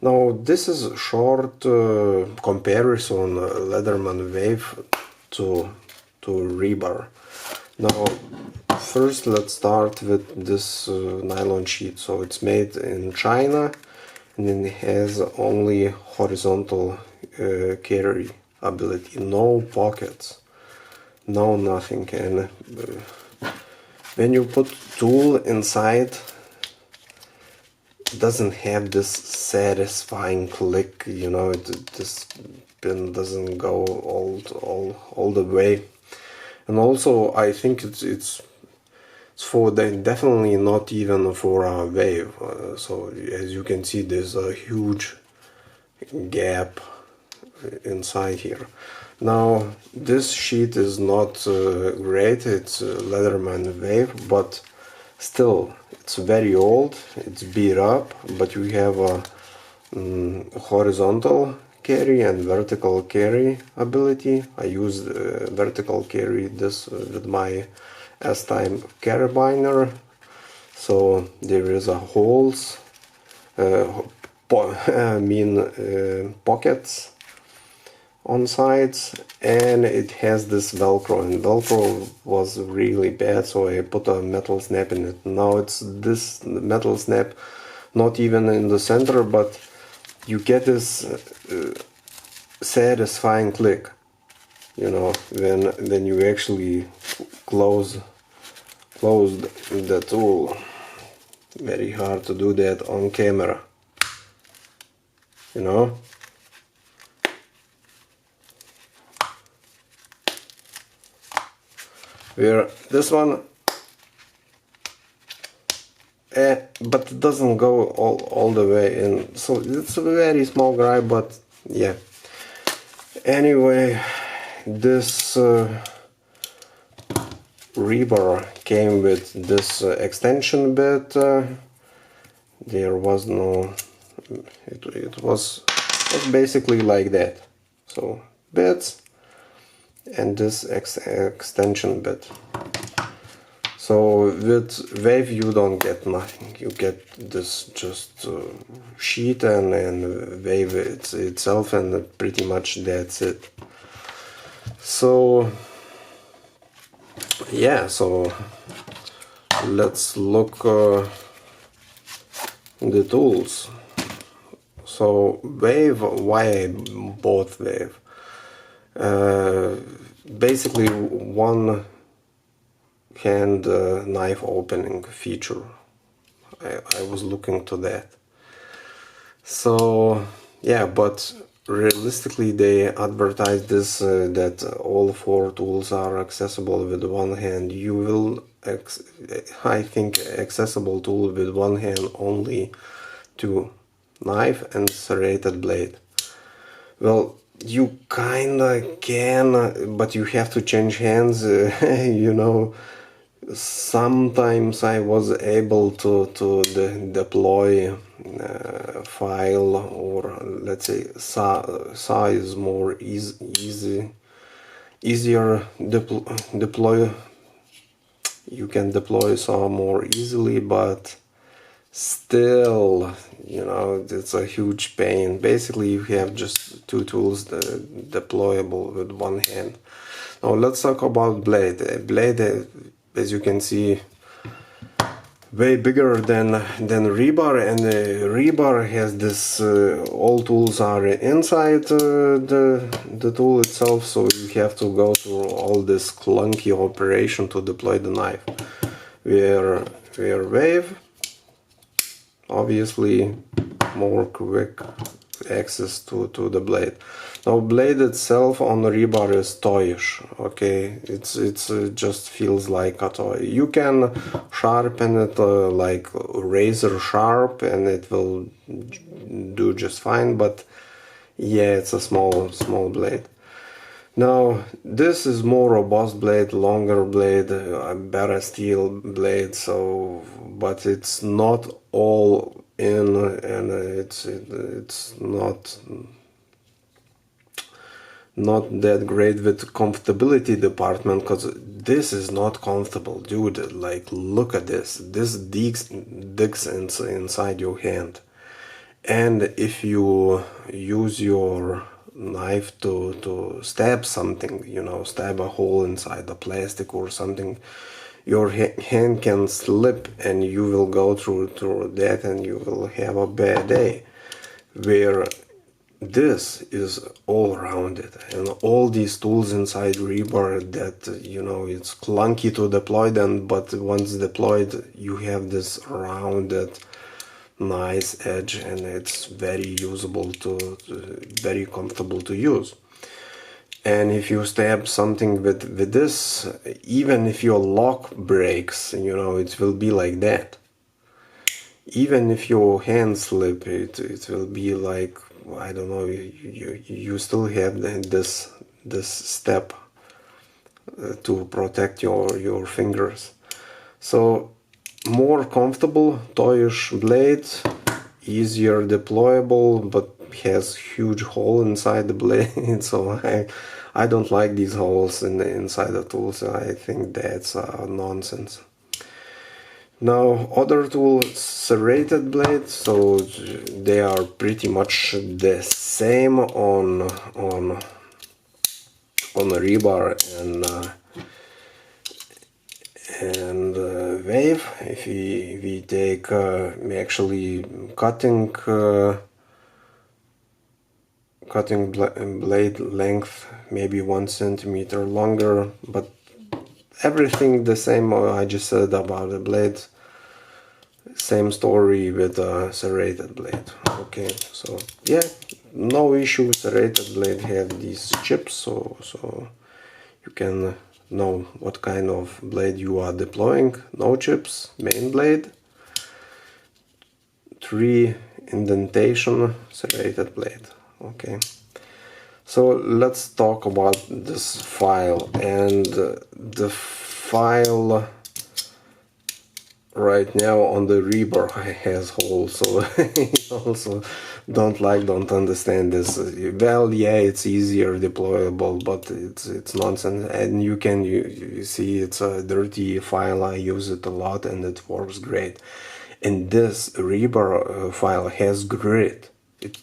Now this is a short comparison Leatherman wave to rebar. Now first let's start with this nylon sheet. So it's made in China and it has only horizontal carry ability, no pockets, no nothing. And when you put tool inside, doesn't have this satisfying click, you know, this pin doesn't go all the way. And also I think it's for definitely not even for a wave. So as you can see, there's a huge gap inside here. Now this sheet is not great, it's Leatherman wave, but still it's very old, it's beat up, but you have a horizontal carry and vertical carry ability. I used vertical carry this with my S-time carabiner, so there is a holes, pockets on sides, and it has this velcro, and velcro was really bad, so I put a metal snap in it. Now it's this metal snap not even in the center, but you get this satisfying click, you know, when you actually close the tool. Very hard to do that on camera, you know. Where this one, but it doesn't go all the way in, so it's a very small gripe, but yeah. Anyway, this rebar came with this extension bit. There was no, it was basically like that. So bits and this extension bit. So with wave you don't get nothing, you get this just sheet and wave itself, and pretty much that's it. So yeah, so let's look the tools. So wave, why I bought wave? Basically one hand knife opening feature. I was looking to that. So yeah, but realistically they advertise this that all 4 tools are accessible with one hand. You will, I think, accessible tool with one hand only to knife and serrated blade. Well, you kinda can, but you have to change hands. You know, sometimes I was able to deploy file, or let's say saw is more easier deploy. You can deploy saw more easily, but still, you know, it's a huge pain. Basically you have just 2 tools deployable with one hand. Now let's talk about blade. Blade, as you can see, way bigger than rebar, and rebar has this all tools are inside the tool itself, so you have to go through all this clunky operation to deploy the knife. Where wave, obviously more quick access to the blade. Now blade itself on rebar is toyish, okay, it's just feels like a toy. You can sharpen it like razor sharp and it will do just fine, but yeah, it's a small blade. Now this is more robust blade, longer blade, a better steel blade, so but it's not all in, and it's not that great with comfortability department, because this is not comfortable, dude. Like, look at this digs inside your hand, And if you use your knife to stab something, you know, stab a hole inside the plastic or something, your hand can slip and you will go through that and you will have a bad day. Where this is all rounded, and all these tools inside Rebar that, you know, it's clunky to deploy them, but once deployed you have this rounded nice edge, and it's very usable very comfortable to use. And if you stab something with this, even if your lock breaks, you know, it will be like that. Even if your hand slip, it will be like, I don't know, you still have this step to protect your fingers. So more comfortable toyish blade, easier deployable, but has huge hole inside the blade. So I don't like these holes inside the tools. I think that's nonsense. Now other tool, serrated blade, so they are pretty much the same on rebar and wave. If we take actually cutting blade length maybe 1 centimeter longer, but everything the same I just said about the blade. Same story with a serrated blade. Okay, so yeah, no issue. Serrated blade have these chips, so you can know what kind of blade you are deploying. No chips, main blade. 3 indentation, serrated blade. Okay, so let's talk about this file. And the file right now on the Rebar has holes, so I also don't understand this. Well, yeah, it's easier deployable, but it's nonsense. And you see it's a dirty file. I use it a lot and it works great. And this Rebar file has grit.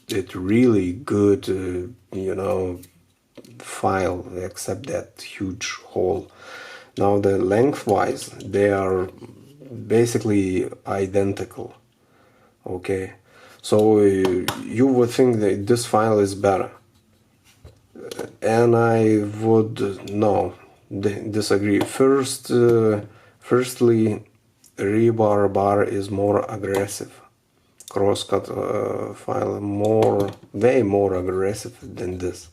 It's really good, you know, file, except that huge hole. Now the lengthwise they are basically identical. Okay, so you would think that this file is better, and I would disagree. Firstly, Rebar bar is more aggressive. Crosscut file way more aggressive than this.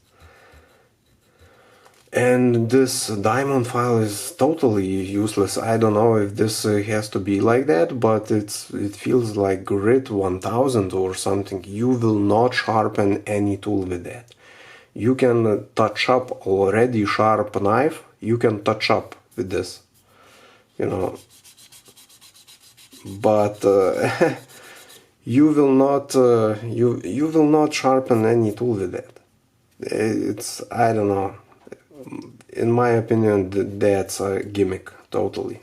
And this diamond file is totally useless. I don't know if this has to be like that, but it feels like grit 1000 or something. You will not sharpen any tool with that. You can touch up already sharp knife. You can touch up with this, you know. But you will not you will not sharpen any tool with that. It's, I don't know. In my opinion, that's a gimmick, totally.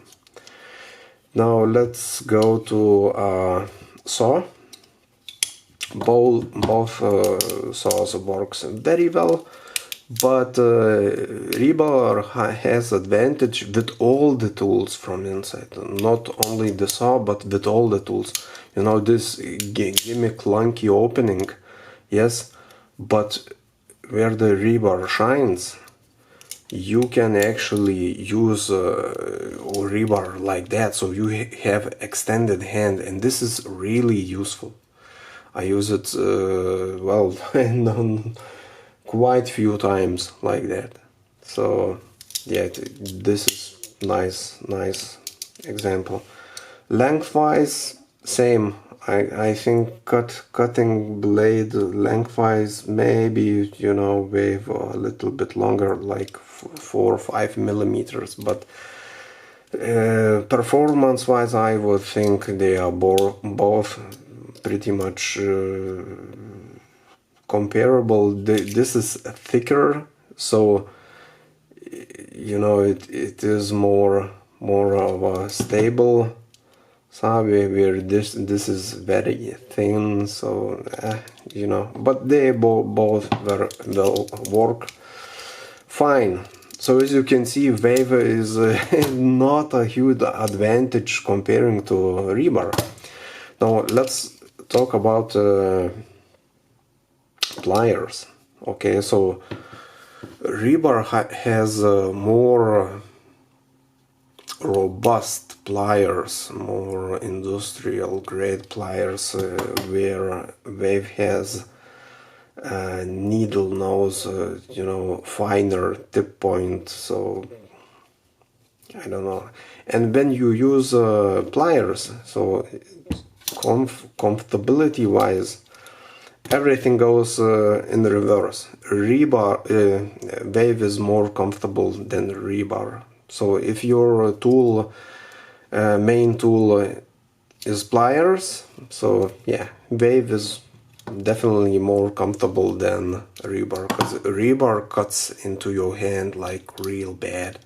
Now let's go to saw. Both saws works very well, but Rebar has advantage with all the tools from inside. Not only the saw, but with all the tools. You know, this gimmick clunky opening, yes, but where the Rebar shines, you can actually use rebar like that, so you have extended hand, and this is really useful. I use it well quite few times like that. So yeah, this is nice example. Lengthwise, same. I think cutting blade lengthwise, maybe, you know, wave a little bit longer, like 4 or 5 millimeters, but performance wise I would think they are both pretty much comparable. This is thicker, so you know it is more of a stable where this is very thin, so you know, but they both will work fine. So as you can see, Wave is not a huge advantage comparing to Rebar. Now let's talk about pliers. Okay, so Rebar has more robust pliers, more industrial grade pliers, where Wave has needle nose, you know, finer tip point. So I don't know. And when you use pliers, so comfortability wise, everything goes in reverse. Wave is more comfortable than Rebar. So if your tool, main tool is pliers, so yeah, Wave is definitely more comfortable than Rebar, because Rebar cuts into your hand like real bad.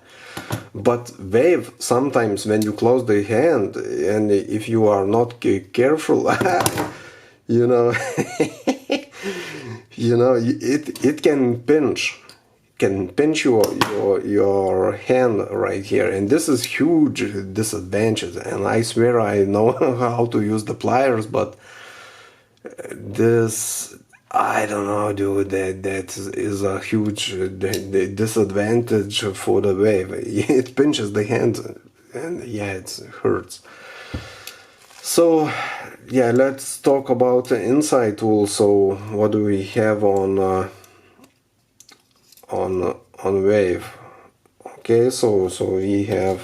But Wave, sometimes when you close the hand, and if you are not careful, you know, you know, it can pinch your hand right here, and this is huge disadvantage. And I swear I know how to use the pliers, but this, I don't know, dude, that is a huge disadvantage for the Wave. It pinches the hand, and yeah, it hurts. So yeah, let's talk about the inside tool. So what do we have on Wave? Okay, so we have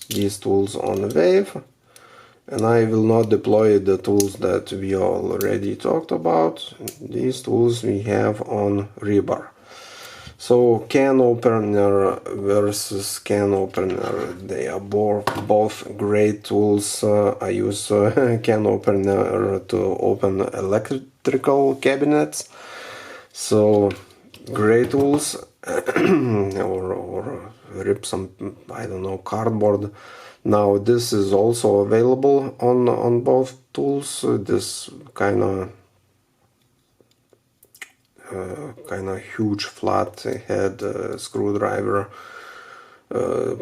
these tools on Wave, and I will not deploy the tools that we already talked about. These tools we have on Rebar. So can opener versus can opener, they are both great tools. I use can opener to open electrical cabinets. So great tools. or rip some, I don't know, cardboard. Now this is also available on both tools. This kind of huge flat head screwdriver,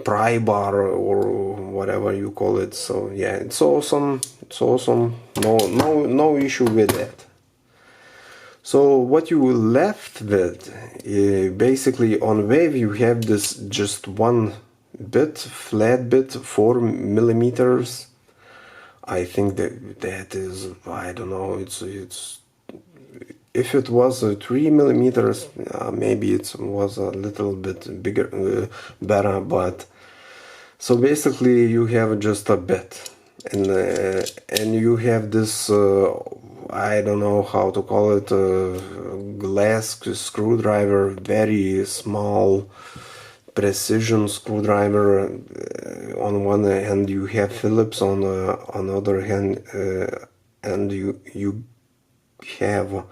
pry bar, or whatever you call it. So yeah, it's awesome. It's awesome. No issue with that. So what you left with, basically on Wave you have this just one bit, flat bit, 4 millimeters. I think that is, I don't know, it's if it was 3 millimeters, maybe it was a little bit bigger, better. But so basically you have just a bit, and you have this I don't know how to call it, glass screwdriver, very small precision screwdriver. On one hand you have Phillips, on other hand, and you have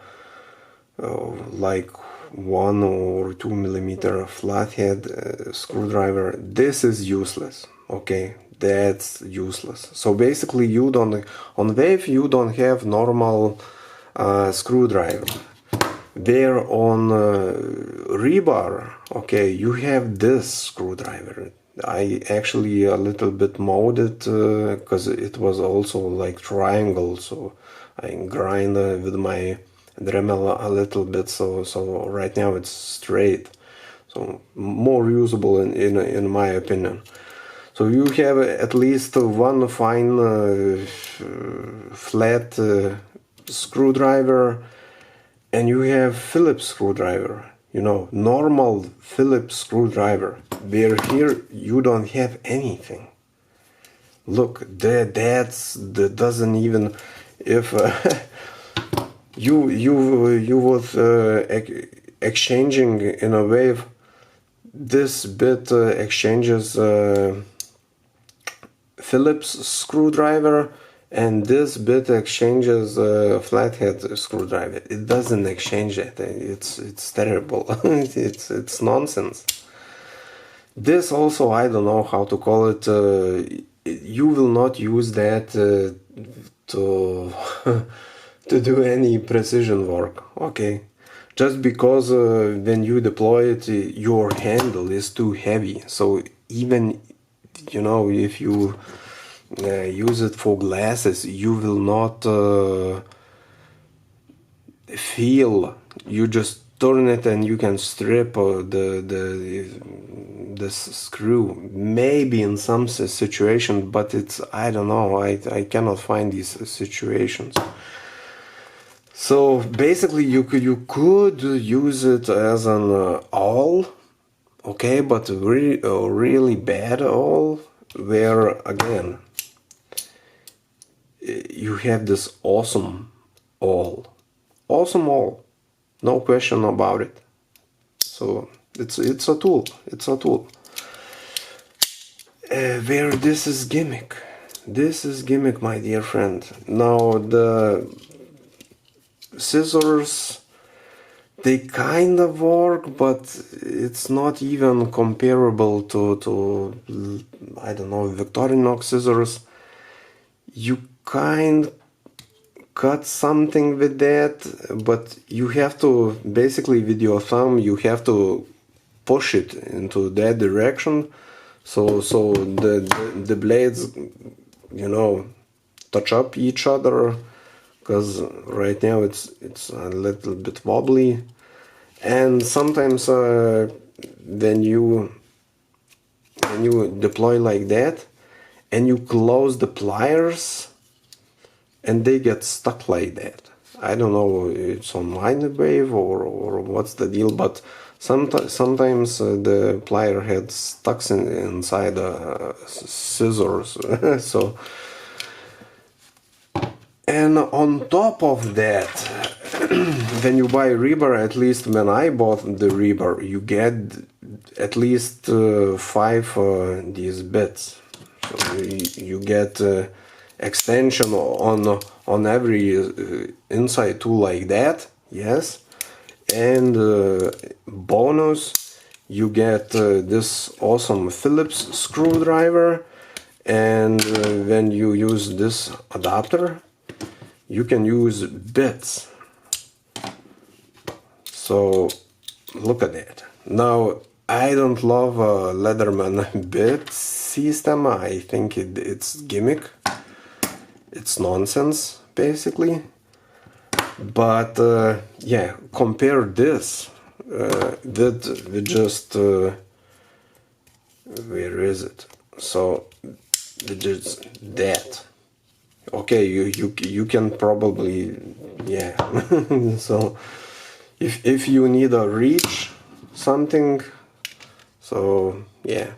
like 1 or 2 millimeter flathead screwdriver. This is useless. Okay, that's useless. So basically you don't, on Wave you don't have normal screwdriver. There on Rebar, okay, you have this screwdriver. I actually a little bit mowed it because it was also like triangle, so I grind with my Dremel a little bit, so right now it's straight, so more usable in my opinion. So you have at least one fine flat screwdriver, and you have Phillips screwdriver, you know, normal Phillips screwdriver, where here you don't have anything. Look, that doesn't even, if you would exchanging in a Wave, this bit exchanges Phillips screwdriver, and this bit exchanges flathead screwdriver. It doesn't exchange it. It's terrible. it's nonsense. This also, I don't know how to call it. you will not use that to to do any precision work. Okay, just because when you deploy it, your handle is too heavy. So even, you know, if you use it for glasses, you will not feel. You just turn it and you can strip the screw. Maybe in some situation, but it's, I don't know. I cannot find these situations. So basically, you could use it as an awl, okay, but really bad awl, where again you have this awesome awl, no question about it. So it's a tool. It's a tool. Where this is gimmick. This is gimmick, my dear friend. Now the scissors, they kind of work, but it's not even comparable to I don't know, Victorinox scissors. You kind cut something with that, but you have to basically with your thumb you have to push it into that direction, so the blades, you know, touch up each other, because right now it's a little bit wobbly, and sometimes when you deploy like that and you close the pliers and they get stuck like that. I don't know, it's on microwave or what's the deal, but sometimes the plier head stuck inside scissors. So, and on top of that, when you buy rebar, at least when I bought the rebar, you get at least 5 these bits. So you get extension on every inside tool like that, yes, and bonus, you get this awesome Phillips screwdriver, and when you use this adapter you can use bits. So look at that. Now I don't love Leatherman bit system. I think it's gimmick. It's nonsense, basically. But yeah, compare this with just where is it? So just that. Okay, you can probably, yeah. So if you need a reach something, so yeah.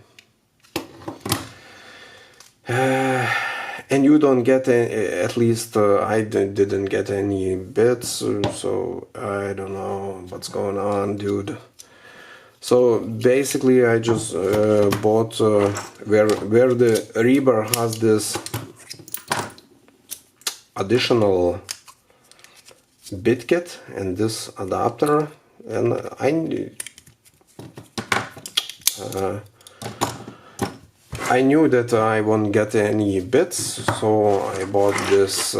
And you don't get at least I didn't get any bits, so I don't know what's going on, dude. So basically I just bought where the Rebar has this additional bit kit and this adapter, and I knew that I won't get any bits, so I bought this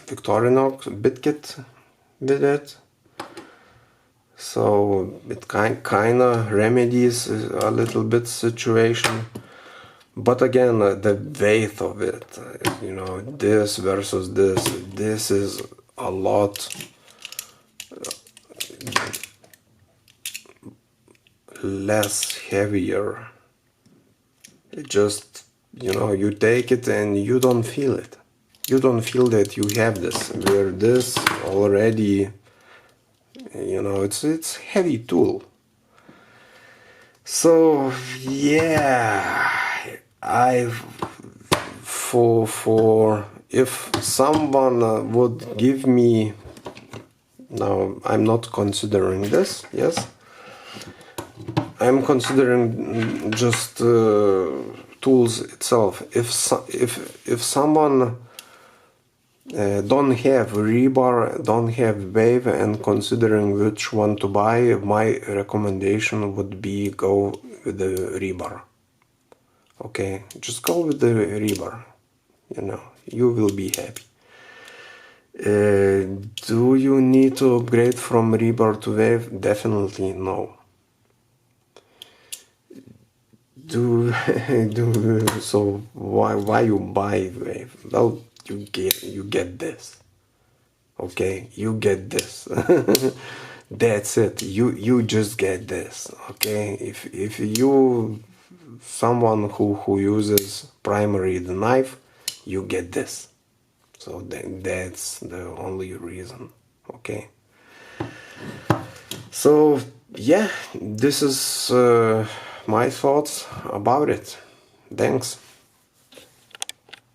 Victorinox bit kit with it. So it kinda remedies a little bit situation. But again, the weight of it, you know, this versus this is a lot less heavier. It just, you know, you take it and you don't feel it. You don't feel that you have this, where this already, you know, it's heavy tool. So yeah, for if someone would give me, now I'm not considering this, yes, I'm considering just tools itself. If someone don't have rebar, don't have wave, and considering which one to buy, my recommendation would be go with the rebar. Okay, just go with the Rebar. You know, you will be happy. Do you need to upgrade from Rebar to Wave? Definitely no. So why you buy Wave? Well, you get this. Okay, you get this. That's it. You just get this. Okay, if you someone who uses primary the knife, you get this. So that's the only reason. Okay. So yeah, this is my thoughts about it. Thanks.